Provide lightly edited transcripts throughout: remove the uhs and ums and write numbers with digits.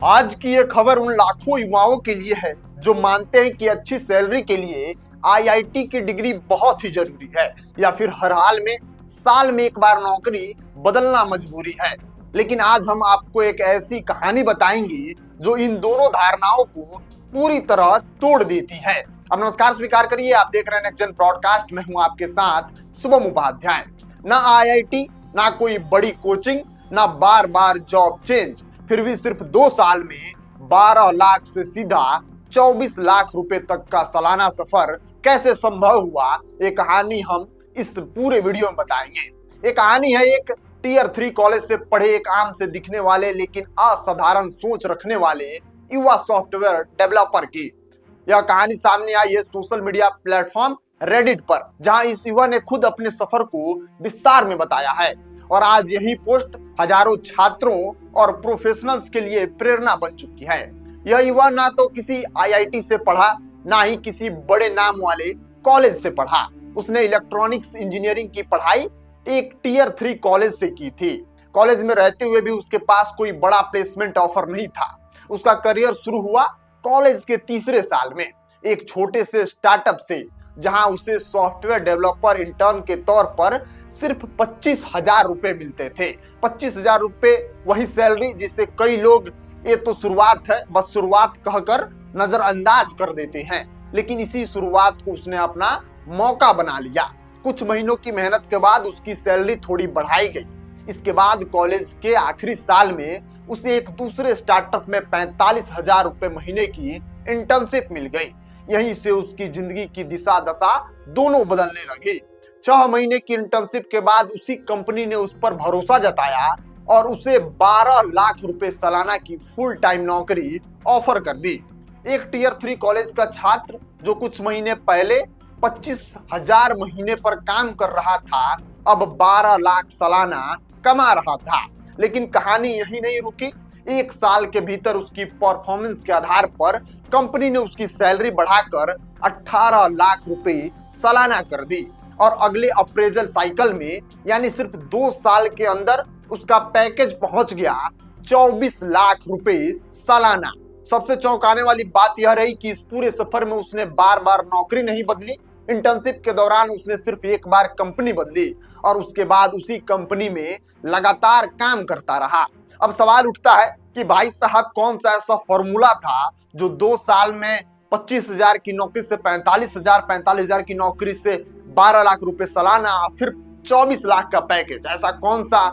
आज की ये खबर उन लाखों युवाओं के लिए है जो मानते हैं कि अच्छी सैलरी के लिए आईआईटी की डिग्री बहुत ही जरूरी है या फिर हर हाल में साल में एक बार नौकरी बदलना मजबूरी है। लेकिन आज हम आपको एक ऐसी कहानी बताएंगे जो इन दोनों धारणाओं को पूरी तरह तोड़ देती है। अब नमस्कार स्वीकार करिए, आप देख रहे हैं नेक्स्ट जन ब्रॉडकास्ट में हूं आपके साथ शुभम उपाध्याय। ना आईआईटी, ना कोई बड़ी कोचिंग, ना बार बार जॉब चेंज, फिर भी सिर्फ 2 साल में 12 लाख से सीधा 24 लाख रुपए तक का सालाना सफर कैसे संभव हुआ, ये कहानी हम इस पूरे वीडियो में बताएंगे। ये कहानी है एक टियर 3 कॉलेज से पढ़े एक आम से दिखने वाले लेकिन असाधारण सोच रखने वाले युवा सॉफ्टवेयर डेवलपर की। यह कहानी सामने आई है सोशल मीडिया प्लेटफॉर्म रेडिट पर, जहां इस युवा ने खुद अपने सफर को विस्तार में बताया है और आज यही पोस्ट हजारों छात्रों और प्रोफेशनल्स के लिए प्रेरणा बन चुकी है। यह युवा ना तो किसी आईआईटी से पढ़ा, ना ही किसी बड़े नाम वाले कॉलेज से पढ़ा। उसने इलेक्ट्रॉनिक्स इंजीनियरिंग की पढ़ाई एक टियर 3 कॉलेज से की थी। कॉलेज में रहते हुए भी उसके पास कोई बड़ा प्लेसमेंट ऑफर नहीं था। उसका करियर शुरू हुआ कॉलेज के तीसरे साल में एक छोटे से स्टार्टअप से, जहां उसे सॉफ्टवेयर डेवलपर इंटर्न के तौर पर सिर्फ 25,000 रुपए मिलते थे। 25,000 रुपए वही सैलरी जिसे कई लोग ये तो शुरुआत है, बस शुरुआत कहकर नजरअंदाज कर देते हैं। लेकिन इसी शुरुआत को उसने अपना मौका बना लिया। कुछ महीनों की मेहनत के बाद उसकी सैलरी थोड़ी बढ़ाई गई। इसके बाद कॉलेज के आखिरी साल में उसे एक दूसरे स्टार्टअप में 45,000 रुपए महीने की इंटर्नशिप मिल गई। यहीं से उसकी जिंदगी की दिशा दशा दोनों बदलने लगी। 6 महीने की इंटर्नशिप के बाद उसी कंपनी ने उस पर भरोसा जताया और उसे 12 लाख रुपए सालाना की फुल टाइम नौकरी ऑफर कर दी। एक टियर 3 कॉलेज का छात्र जो कुछ महीने पहले 25,000 महीने पर काम कर रहा था, अब 12 लाख सालाना कमा रहा था। लेकिन कहानी यही नहीं रुकी। 1 साल के भीतर उसकी परफॉर्मेंस के आधार पर कंपनी ने उसकी सैलरी बढ़ाकर 18 लाख रुपए सालाना कर दी और अगले अप्रेजल साइकिल में यानी सिर्फ 2 साल के अंदर उसका पैकेज पहुंच गया 24 लाख रुपए सालाना। सबसे चौंकाने वाली बात यह रही कि इस पूरे सफर में उसने बार बार नौकरी नहीं बदली। इंटर्नशिप के दौरान उसने सिर्फ एक बार कंपनी बदली और उसके बाद उसी कंपनी में लगातार काम करता रहा। अब सवाल उठता है कि भाई साहब, कौन सा ऐसा फॉर्मूला था जो 2 साल में 25,000 की नौकरी से 45,000 की नौकरी से 12 लाख रुपए सालाना, फिर 24 लाख का पैकेज, ऐसा कौन सा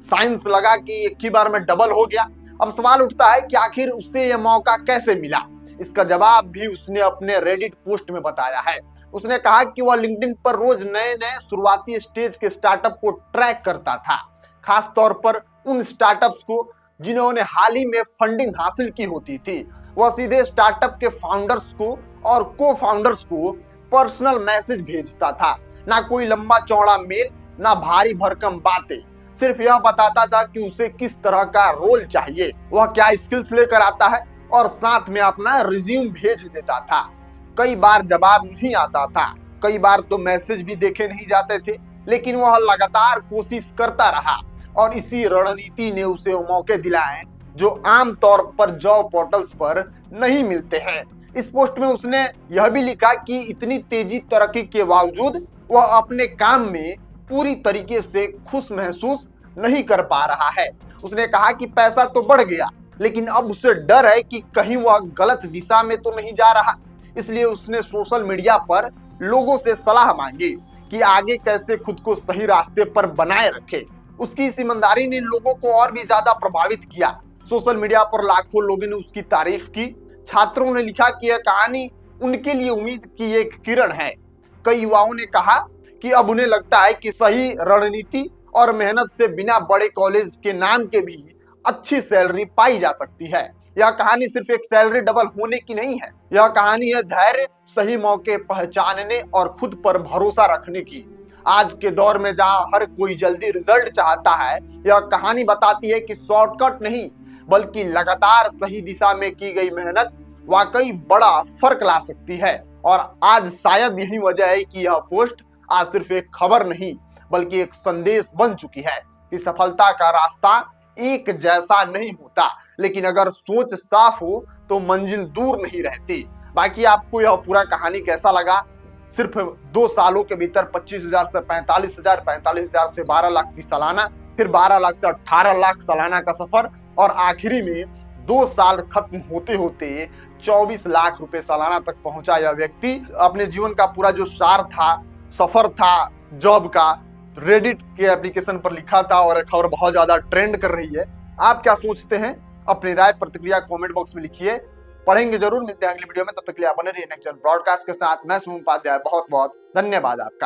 साइंस लगा कि एक ही बार में डबल हो गया। अब सवाल उठता है कि आखिर उसे यह मौका कैसे मिला। इसका जवाब भी उसने अपने रेडिट पोस्ट में बताया है। उसने कहा कि वह लिंक्डइन पर रोज नए नए शुरुआती स्टेज के स्टार्टअप को ट्रैक करता था, खास तौर पर उन स्टार्टअप्स को जिन्होंने हाल ही में फंडिंग हासिल की होती थी। वह सीधे स्टार्टअप के फाउंडर्स को और को फाउंडर्स को पर्सनल मैसेज भेजता था। ना कोई लंबा चौड़ा मेल, ना भारी भरकम बातें, सिर्फ यह बताता था कि उसे किस तरह का रोल चाहिए, वह क्या स्किल्स लेकर आता है और साथ में अपना रिज्यूम भेज देता था। कई बार जवाब नहीं आता था, कई बार तो मैसेज भी देखे नहीं जाते थे, लेकिन वह लगातार कोशिश करता रहा और इसी रणनीति ने उसे वो मौके दिलाए जो आम तौर पर जॉब पोर्टल्स पर नहीं मिलते हैं। इस पोस्ट में उसने यह भी लिखा कि इतनी तेजी तरक्की के बावजूद वह अपने काम में पूरी तरीके से खुश महसूस नहीं कर पा रहा है। उसने कहा कि पैसा तो बढ़ गया, लेकिन अब उसे डर है कि कहीं वह गलत दिशा में तो नहीं जा रहा। इसलिए उसने सोशल मीडिया पर लोगों से सलाह मांगी कि आगे कैसे खुद को सही रास्ते पर बनाए रखे। उसकी इस ईमानदारी ने लोगों को और भी ज्यादा प्रभावित किया। सोशल मीडिया पर लाखों लोगों ने उसकी तारीफ की। छात्रों ने लिखा कि यह कहानी उनके लिए उम्मीद की एक किरण है। कई युवाओं ने कहा कि अब उन्हें लगता है कि सही रणनीति और मेहनत से बिना बड़े कॉलेज के नाम के भी अच्छी सैलरी पाई जा सकती है। यह कहानी सिर्फ एक सैलरी डबल होने की नहीं है, यह कहानी है धैर्य, सही मौके पहचानने और खुद पर भरोसा रखने की। आज के दौर में जहां हर कोई जल्दी रिजल्ट चाहता है, यह कहानी बताती है कि शॉर्टकट नहीं बल्कि लगातार सही दिशा में की गई मेहनत वाकई बड़ा फर्क ला सकती है। और आज शायद यही वजह है कि यह पोस्ट आज सिर्फ एक खबर नहीं बल्कि एक संदेश बन चुकी है कि सफलता का रास्ता एक जैसा नहीं होता, लेकिन अगर सोच साफ हो तो मंजिल दूर नहीं रहती। बाकी आपको यह पूरा कहानी कैसा लगा? सिर्फ 2 सालों के भीतर 25,000 से 45,000, 45,000 से 12 लाख की सालाना, फिर 12 लाख से 18 लाख सालाना का सफर, और आखिरी में 2 साल खत्म होते होते 24 लाख रुपए सालाना तक पहुंचा यह व्यक्ति। अपने जीवन का पूरा जो सार था, सफर था जॉब का, रेडिट के एप्लीकेशन पर लिखा था और खबर बहुत ज्यादा ट्रेंड कर रही है। आप क्या सोचते हैं? अपनी राय प्रतिक्रिया कमेंट बॉक्स में लिखिए। पढ़ेंगे जरूर। मिलते हैं अगली वीडियो में, तब तक के लिए आप बने रहिए नेक्स्ट जन ब्रॉडकास्ट के साथ। मैं सुमन उपाध्याय, बहुत बहुत धन्यवाद आपका।